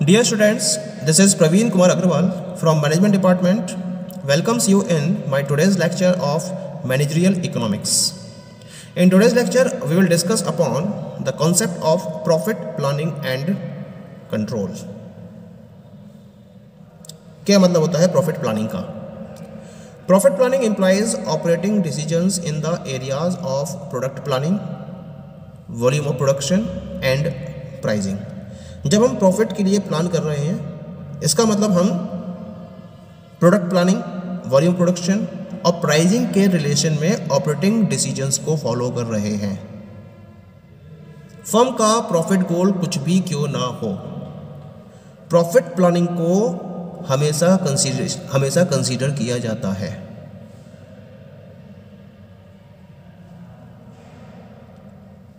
Dear students, this is Praveen Kumar Agarwal from Management Department. Welcomes you in my today's lecture of Managerial Economics. In today's lecture, we will discuss upon the concept of profit planning and control. क्या मतलब होता है profit planning का? Profit planning implies operating decisions in the areas of product planning, volume of production and pricing. जब हम profit के लिए plan कर रहे हैं, इसका मतलब हम प्रोडक्ट प्लानिंग, वॉल्यूम प्रोडक्शन और प्राइसिंग के रिलेशन में ऑपरेटिंग डिसीजंस को फॉलो कर रहे हैं। फर्म का प्रॉफिट गोल कुछ भी क्यों ना हो, प्रॉफिट प्लानिंग को हमेशा कंसीडर किया जाता है।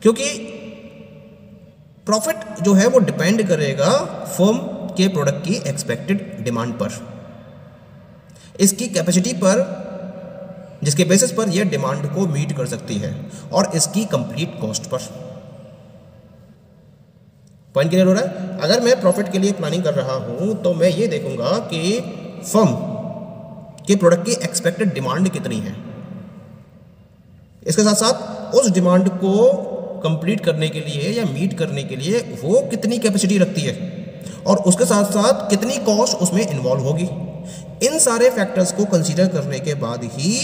क्योंकि प्रॉफिट जो है वो डिपेंड करेगा फर्म के प्रोडक्ट की एक्सपेक्टेड डिमांड पर, इसकी कैपेसिटी पर, जिसके बेसिस पर यह डिमांड को मीट कर सकती है, और इसकी complete cost per. Point clear हो रहा है? अगर मैं प्रॉफिट के लिए प्लानिंग कर रहा हूं तो मैं ये देखूंगा कि फर्म के प्रोडक्ट की एक्सपेक्टेड डिमांड कितनी है, इसके साथ साथ उस डिमांड को कंप्लीट करने के लिए या मीट करने के लिए वो कितनी कैपेसिटी रखती है, और उसके साथ साथ कितनी कॉस्ट उसमें इन्वॉल्व होगी। इन सारे फैक्टर्स को कंसीडर करने के बाद ही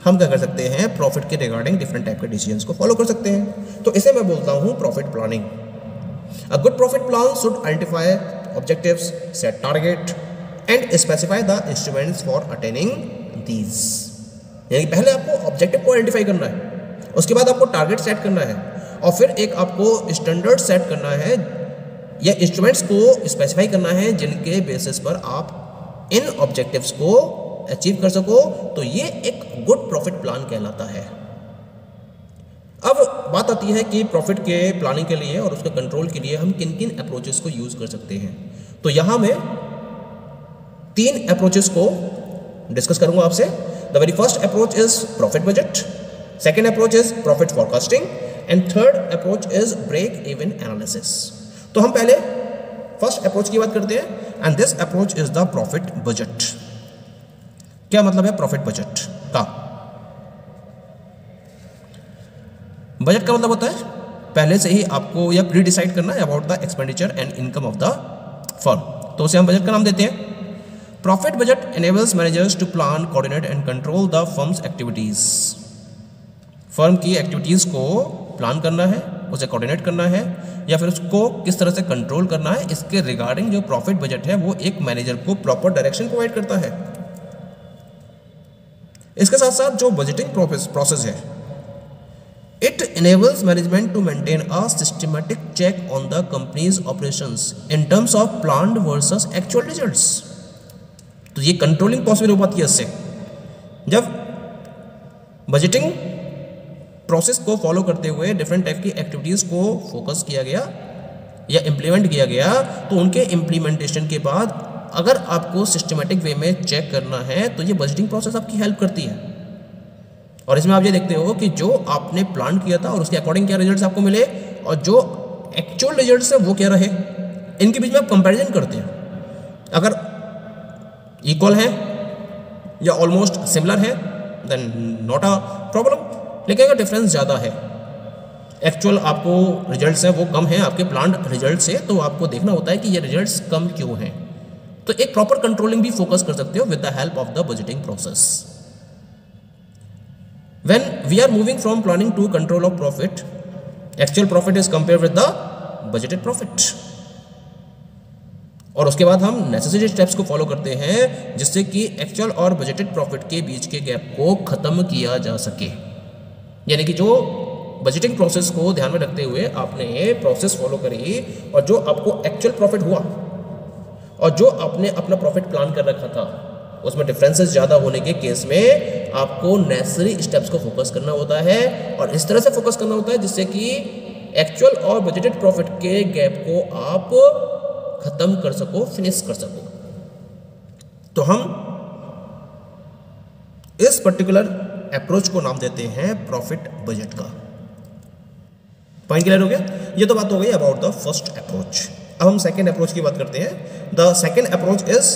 हम क्या कर सकते हैं, प्रॉफिट के रिगार्डिंग डिफरेंट टाइप के डिसीजंस को फॉलो कर सकते हैं। तो इसे मैं बोलता हूं profit planning. A good profit plan should identify objectives, set target and specify the instruments for attaining these. यानी पहले आपको ऑब्जेक्टिव को आइडेंटिफाई करना है, उसके बाद आपको टारगेट सेट करना है, और फिर एक आपको स्टैंडर्ड सेट करना है या इंस्ट्रूमेंट्स को स्पेसिफाई करना है जिनके बेसिस पर आप इन ऑब्जेक्टिव्स को अचीव कर सको। तो ये एक गुड प्रॉफिट प्लान कहलाता है। अब बात आती है कि प्रॉफिट के प्लानिंग के लिए और उसके कंट्रोल के लिए हम किन किन अप्रोचेस को यूज कर सकते हैं। तो यहां मैं 3 अप्रोचेस को डिस्कस करूंगा आपसे। The very first approach is profit budget, second approach is profit forecasting and third approach is break even analysis. तो हम पहले फर्स्ट अप्रोच की बात करते हैं, and this approach is the profit budget. क्या मतलब है प्रॉफिट बजट का? बजट का मतलब होता है पहले से ही आपको यह प्री डिसाइड करना है about the expenditure and income of the firm, तो उसे हम बजट का नाम देते हैं। Profit budget enables managers to plan, coordinate and control the firm's activities. Firm की एक्टिविटीज़ को प्लान करना है, उसे कोऑर्डिनेट करना है, या फिर उसको किस तरह से कंट्रोल करना है, इसके रिगार्डिंग जो प्रॉफिट बजट है वो एक मैनेजर को प्रॉपर डायरेक्शन प्रोवाइड करता है। इसके साथ साथ जो बजटिंग प्रोसेस है, it enables management to maintain a systematic check on the company's operations in terms of planned versus actual results. तो ये कंट्रोलिंग पॉसिबल हो पाती है इससे। जब बजटिंग प्रोसेस को फॉलो करते हुए डिफरेंट टाइप की एक्टिविटीज़ को फोकस किया गया या इम्प्लीमेंट किया गया, तो उनके इम्प्लीमेंटेशन के बाद अगर आपको सिस्टमेटिक वे में चेक करना है तो ये बजटिंग प्रोसेस आपकी हेल्प करती है। और इसमें आप ये देखते हो कि जो आपने प्लान किया था और उसके अकॉर्डिंग क्या रिजल्ट्स आपको मिले, और जो एक्चुअल रिजल्ट्स है वो क्या रहे, इनके बीच में आप कंपैरिजन करते हैं। अगर इक्वल है या ऑलमोस्ट सिमिलर है देन नॉट अ प्रॉब्लम। लेकिन अगर डिफरेंस ज़्यादा है, एक्चुअल आपको रिजल्ट्स हैं वो कम हैं आपके प्लान्ड रिजल्ट से, तो आपको देखना होता है कि ये रिजल्ट्स कम क्यों हैं। तो एक प्रॉपर कंट्रोलिंग भी फोकस कर सकते हो with the help of the budgeting process. When we are moving from planning to control of profit, actual profit is compare with the budgeted profit, और उसके बाद हम नेसेसरी स्टेप्स को फॉलो करते हैं जिससे कि एक्चुअल और बजटेड प्रॉफिट के बीच के गैप को खत्म किया जा सके। यानी कि जो बजटिंग प्रोसेस को ध्यान में रखते हुए आपने प्रोसेस फॉलो करी, और जो आपको एक्चुअल प्रॉफिट हुआ और जो आपने अपना प्रॉफिट प्लान कर रखा था उसमें डिफरेंसेस ज़्यादा होने के केस में आपको नेसेसरी स्टेप्स को फोकस करना होता है, और इस तरह से फोकस करना होता है जिससे कि एक्चुअल और बजटेड प्रॉफिट के गैप को आप खत्म कर सको, फिनिश कर सको। तो हम इस पर्टिकुलर अप्रोच को नाम देते हैं प्रॉफिट बजट का। पॉइंट क्लियर हो गया? ये तो बात हो गई अबाउट द फर्स्ट अप्रोच। अब हम सेकेंड अप्रोच की बात करते हैं। The second approach is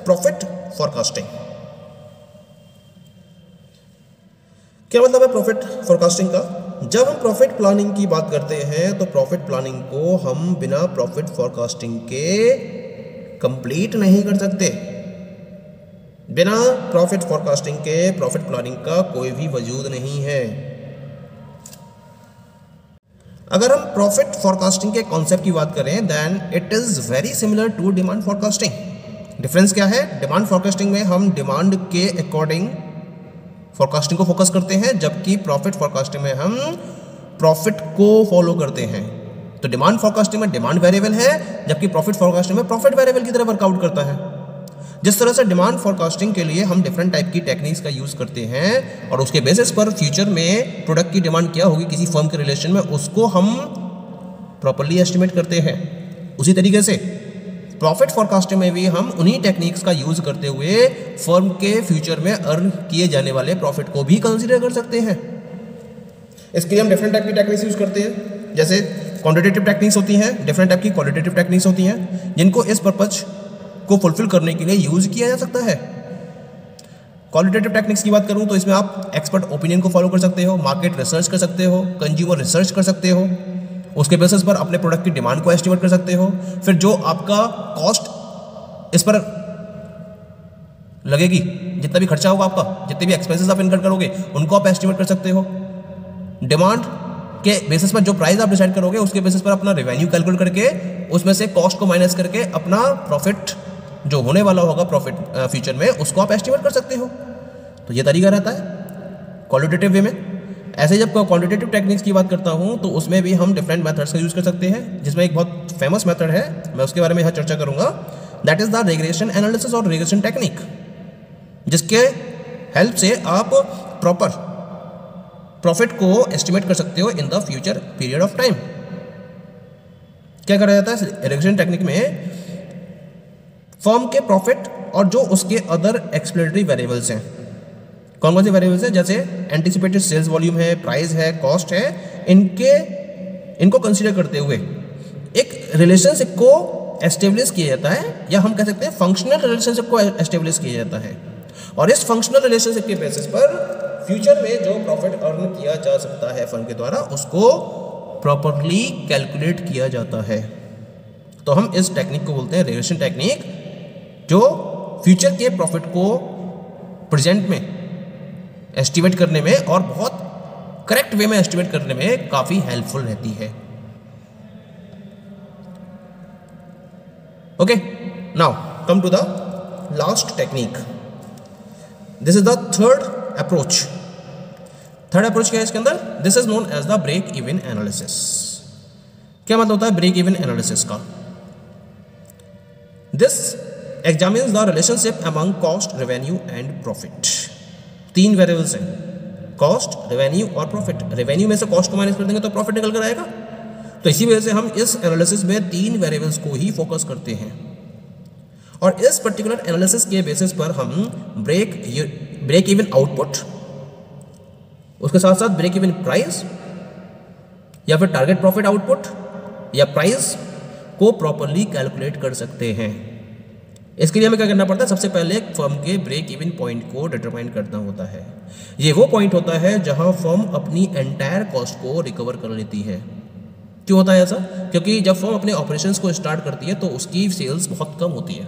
profit forecasting. क्या मतलब है प्रॉफिट फॉरकास्टिंग का? जब हम प्रॉफिट प्लानिंग की बात करते हैं तो प्रॉफिट प्लानिंग को हम बिना प्रॉफिट फॉरकास्टिंग के कंप्लीट नहीं कर सकते। बिना प्रॉफिट फॉरकास्टिंग के प्रॉफिट प्लानिंग का कोई भी वजूद नहीं है। अगर हम प्रॉफिट फॉरकास्टिंग के कॉन्सेप्ट की बात करें then it is very similar to demand forecasting. Difference क्या है? डिमांड फॉरकास्टिंग में हम डिमांड के अकॉर्डिंग फॉरकास्टिंग को फोकस करते हैं, जबकि प्रॉफिट फॉरकास्टिंग में हम प्रॉफिट को फॉलो करते हैं। तो डिमांड फॉरकास्टिंग में डिमांड वेरिएबल है, जबकि प्रॉफिट फॉरकास्टिंग में प्रॉफिट वेरिएबल की तरह वर्कआउट करता है। जिस तरह से डिमांड फॉरकास्टिंग के लिए हम डिफरेंट टाइप की टेक्निक्स का यूज़ करते हैं और उसके बेसिस पर फ्यूचर में प्रोडक्ट की डिमांड क्या होगी किसी फर्म के रिलेशन में, उसको हम प्रॉपर्ली एस्टिमेट करते हैं, उसी तरीके से प्रॉफिट फॉरकास्टिंग में भी हम उन्हीं टेक्निक्स का यूज़ करते हुए फर्म के फ्यूचर में अर्न किए जाने वाले प्रॉफिट को भी कंसीडर कर सकते हैं। इसके लिए हम डिफरेंट टाइप की टेक्निक्स यूज़ करते हैं, जैसे क्वांटिटेटिव टेक्निक्स होती हैं, डिफरेंट टाइप की क्वालिटेटिव टेक्निक्स होती हैं, जिनको इस पर्पज को फुलफिल करने के लिए यूज़ किया जा सकता है। क्वालिटेटिव टेक्निक्स की बात करूँ तो इसमें आप एक्सपर्ट ओपिनियन को फॉलो कर सकते हो, मार्केट रिसर्च कर सकते हो, कंज्यूमर रिसर्च कर सकते हो, उसके बेसिस पर अपने प्रोडक्ट की डिमांड को एस्टिमेट कर सकते हो। फिर जो आपका कॉस्ट इस पर लगेगी, जितना भी खर्चा होगा आपका, जितने भी एक्सपेंसेस आप इनकर करोगे, उनको आप एस्टिमेट कर सकते हो। डिमांड के बेसिस पर जो प्राइस आप डिसाइड करोगे उसके बेसिस पर अपना रेवेन्यू कैलकुलेट करके उसमें से कॉस्ट को माइनस करके अपना प्रॉफिट जो होने वाला होगा प्रॉफिट फ्यूचर में, उसको आप एस्टिमेट कर सकते हो। तो ये तरीका रहता है क्वालिटेटिव वे में। ऐसे जब क्वांटिटेटिव टेक्निक्स की बात करता हूँ तो उसमें भी हम डिफरेंट मेथड्स का यूज़ कर सकते हैं, जिसमें एक बहुत फेमस मेथड है, मैं उसके बारे में यहाँ चर्चा करूँगा, that is the regression analysis और रिग्रेशन टेक्निक, जिसके हेल्प से आप प्रॉपर प्रॉफिट को एस्टिमेट कर सकते हो in the future period of time. क्या करा जाता है रिग्रेशन टेक्निक में? फर्म के प्रॉफिट और जो उसके अदर एक्सप्लेनेटरी वेरिएबल्स हैं, कौन कौन से वेरिएबल्स हैं, जैसे एंटिसिपेटेड सेल्स वॉल्यूम है, प्राइस है, कॉस्ट है, इनको कंसीडर करते हुए एक रिलेशनशिप को एस्टेब्लिश किया जाता है, या हम कह सकते हैं फंक्शनल रिलेशनशिप को एस्टेब्लिश किया जाता है। और इस फंक्शनल रिलेशनशिप के बेसिस पर फ्यूचर में जो प्रॉफिट अर्न किया जा सकता है फर्म के द्वारा, उसको प्रॉपरली कैलकुलेट किया जाता है। तो हम इस टेक्निक को बोलते हैं रिग्रेशन टेक्निक, जो फ्यूचर के प्रॉफिट को प्रेजेंट में एस्टिमेट करने में और बहुत करेक्ट वे में एस्टिमेट करने में काफ़ी हेल्पफुल रहती है। Okay, now come to the last technique. This is the third approach. Third approach क्या है इसके अंदर? This is known as the break even analysis. क्या मतलब होता है ब्रेक इवन एनालिसिस का? This examines the relationship among cost, revenue and profit. तीन वेरिएबल्स हैं, कॉस्ट, रेवेन्यू और प्रॉफिट। रेवेन्यू में से कॉस्ट को माइनस कर देंगे तो प्रॉफिट निकल कर आएगा। तो इसी वजह से हम इस एनालिसिस में तीन वेरिएबल्स को ही फोकस करते हैं, और इस पर्टिकुलर एनालिसिस के बेसिस पर हम ब्रेक इवन आउटपुट, उसके साथ साथ ब्रेक इवन प्राइस या फिर टारगेट प्रॉफिट आउटपुट या प्राइस को प्रॉपरली कैलकुलेट कर सकते हैं। इसके लिए हमें क्या करना पड़ता है? सबसे पहले एक फर्म के ब्रेक इवन पॉइंट को डिटरमाइन करना होता है। ये वो पॉइंट होता है जहां फर्म अपनी एंटायर कॉस्ट को रिकवर कर लेती है। क्यों होता है ऐसा? क्योंकि जब फर्म अपने ऑपरेशंस को स्टार्ट करती है तो उसकी सेल्स बहुत कम होती है,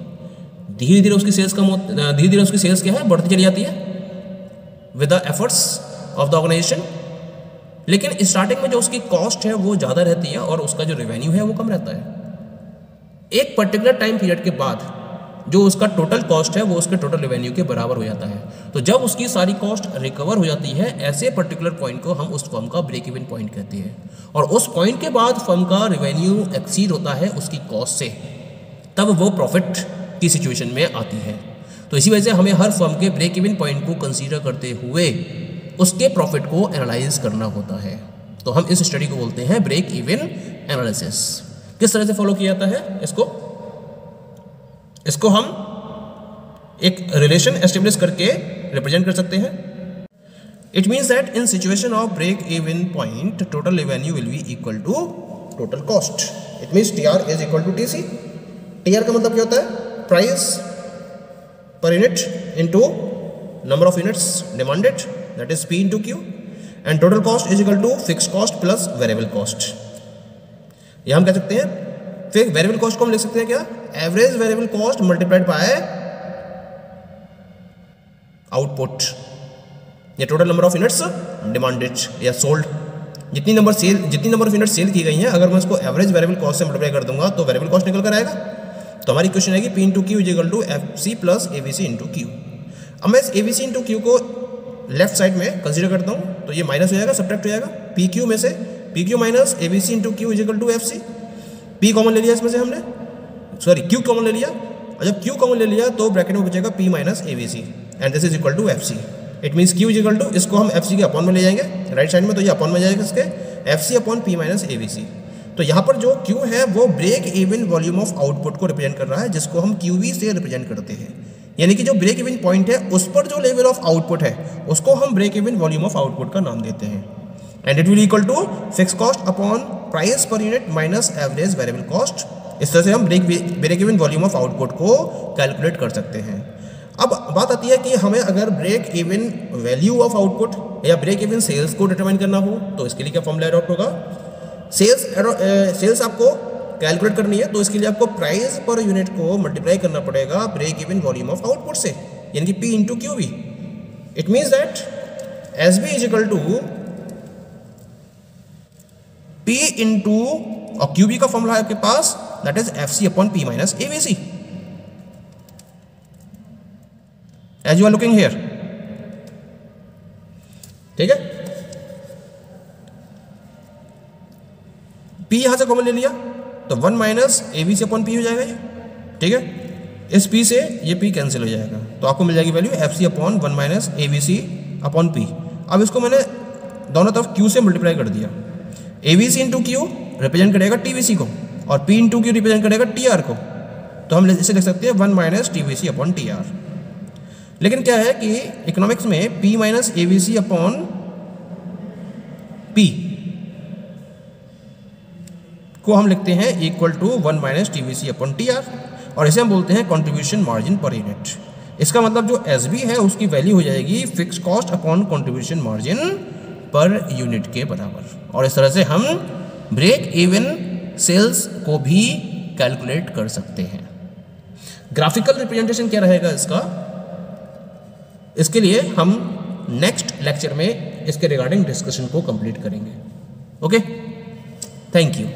धीरे धीरे उसकी सेल्स क्या है, बढ़ती चली जाती है with the efforts of the organisation. लेकिन स्टार्टिंग में जो उसकी कॉस्ट है वो ज़्यादा रहती है और उसका जो रेवेन्यू है वो कम रहता है। एक पर्टिकुलर टाइम पीरियड के बाद जो उसका टोटल कॉस्ट है वो उसके टोटल रेवेन्यू के बराबर हो जाता है। तो जब उसकी सारी कॉस्ट रिकवर हो जाती है, ऐसे पर्टिकुलर पॉइंट को हम उस फर्म का ब्रेक इवन पॉइंट कहते हैं। और उस पॉइंट के बाद फर्म का रेवेन्यू एक्सीड होता है उसकी कॉस्ट से, तब वो प्रॉफिट की सिचुएशन में आती है। तो इसी वजह से हमें हर फर्म के ब्रेक इवन पॉइंट को कंसीडर करते हुए उसके प्रॉफिट को एनालाइज करना होता है। तो हम इस स्टडी को बोलते हैं ब्रेक इवन एनालिसिस। किस तरह से फॉलो किया जाता है इसको हम एक रिलेशन एस्टेब्लिश करके रिप्रेजेंट कर सकते हैं। It means that in situation of break even point total revenue will be equal to total cost. It means T R is equal to T C. T R का मतलब क्या होता है? Price per unit into number of units demanded, that is P into Q, and total cost is equal to fix cost plus variable cost. यह हम कह सकते हैं, फिर वेरिएबल कॉस्ट को हम लिख सकते हैं क्या? Average variable cost multiplied by output, या total number of units demanded या सोल्ड। जितनी नंबर ऑफ यूनिट सेल की गई हैं, अगर मैं उसको एवरेज वेरिएबल कॉस्ट से मल्टीप्लाई कर दूंगा तो वेरिएबल कॉस्ट निकल कर आएगा। तो हमारी क्वेश्चन आएगी P into Q is equal to F C plus A B C into Q. अब मैं इस A B C into Q को लेफ्ट साइड में कंसीडर करता हूँ, तो ये माइनस हो जाएगा, सब्ट्रैक्ट हो जाएगा। पी क्यू में से P Q minus A B C into Q is equal to F C. P common ले लिया इसमें से हमने, सॉरी क्यू कॉमन ले लिया, और जब क्यू कॉमन ले लिया तो ब्रैकेट में बचेगा P minus A B C, and this is equal to F C. It means Q is equal to, इसको हम एफ सी के अपॉन में ले जाएंगे राइट साइड में, तो ये अपॉन में जाएगा इसके F C upon P minus A B C. तो यहाँ पर जो क्यू है वो break even volume of output को रिप्रेजेंट कर रहा है, जिसको हम क्यू वी से रिप्रेजेंट करते हैं। यानी कि जो ब्रेक इवन पॉइंट है उस पर जो लेवल ऑफ आउटपुट है उसको हम break even volume of output का नाम देते हैं। And it will equal to fix cost upon price per unit minus average variable cost. इस तरह से हम break even volume of output को कैलकुलेट कर सकते हैं। अब बात आती है कि हमें अगर ब्रेक इवन वैल्यू ऑफ या ब्रेक इवन सेल्स को डिटरमाइन करना हो तो इसके लिए क्या फॉर्मूला अडॉप्ट होगा? सेल्स आपको कैलकुलेट करनी है तो इसके लिए आपको प्राइस पर यूनिट को मल्टीप्लाई करना पड़ेगा break even volume of output से, यानी कि P into Q V. It means that S B is equal to P into, और क्यू बी का फॉर्मूला है आपके पास, that is F C upon P minus A B C, as you are looking here. ठीक है, P यहां से common ले लिया तो 1 minus A B C upon P हो जाएगा ये। ठीक है, इस P से ये P कैंसिल हो जाएगा तो आपको मिल जाएगी value F C upon 1 minus A B C upon P. अब इसको मैंने दोनों तरफ Q से मल्टीप्लाई कर दिया। A B C into Q represent करेगा टी वी सी को, और P इंटू क्यू रिप्रेजेंट करेगा टी आर को, तो हम इसे लिख सकते हैं 1 minus T V C upon T R. लेकिन क्या है कि इकोनॉमिक्स में P minus A B C upon P को हम लिखते हैं equal to 1 minus T V C upon T R, और इसे हम बोलते हैं कंट्रीब्यूशन मार्जिन पर यूनिट। इसका मतलब जो एस बी है उसकी वैल्यू हो जाएगी fix cost upon contribution margin per unit के बराबर, और इस तरह से हम ब्रेक इवन सेल्स को भी कैलकुलेट कर सकते हैं। ग्राफिकल रिप्रेजेंटेशन क्या रहेगा इसका, इसके लिए हम नेक्स्ट लेक्चर में इसके रिगार्डिंग डिस्कशन को कंप्लीट करेंगे। Okay, thank you.